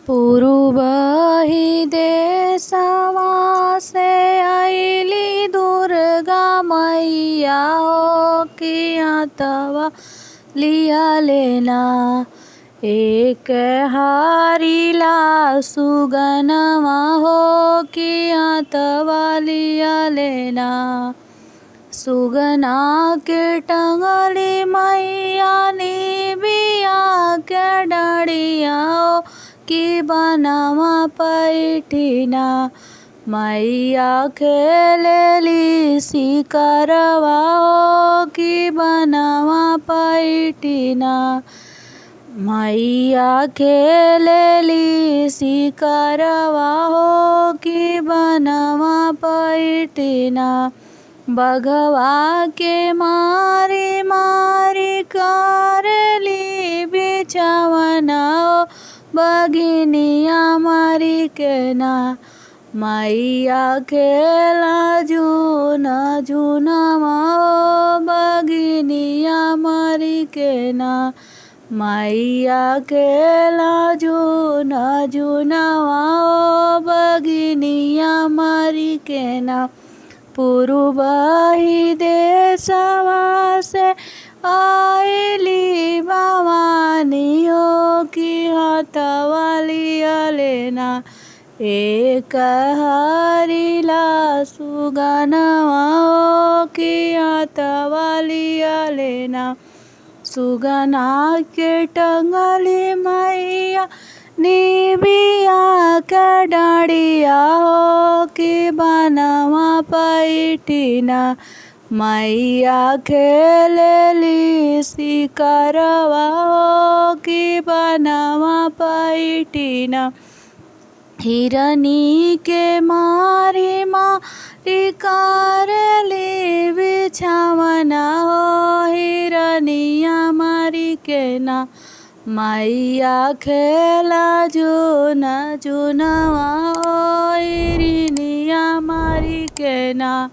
पूर्वहि देशवा से आइली दुर्गा मैया हो किया तवा लिया लेना। एक हारीला सुगनमा हो किया तवा लिया लेना। सुगना के टंगली मैया निबिया के डड़िया हो कि बनवा पैठिना। मैया खेलेली शिकरवा हो कि बनवा पैठिना। मैया खेलेली शिकरवा हो कि बनवा पैठिना। बघवा के मारी मारी करली बिछवना हो बघिनिया मारी के ना। मैया खेला जूना जूनवा हो बघिनिया मारी के ना। मैया खेला जूना जूनवा हो बघिनिया मारी के ना। पूर्वहि देशवा से आइली भवानी हो कि हाथवा लिया लेना। एक हारीला सुगनवा हो कि हाथवा लिया लेना। सुगना के टंगली मैया निबिया के डड़िया हो कि बनवा पैठिना। मैया खेलेली शिकरवा हो कि बनवा पैठिना। हिरनी के मारी मारी करली बिछवना हो हिरनिया मारी के ना। मैया खेला जूना जूनवा हो हिरनिया मारी के ना।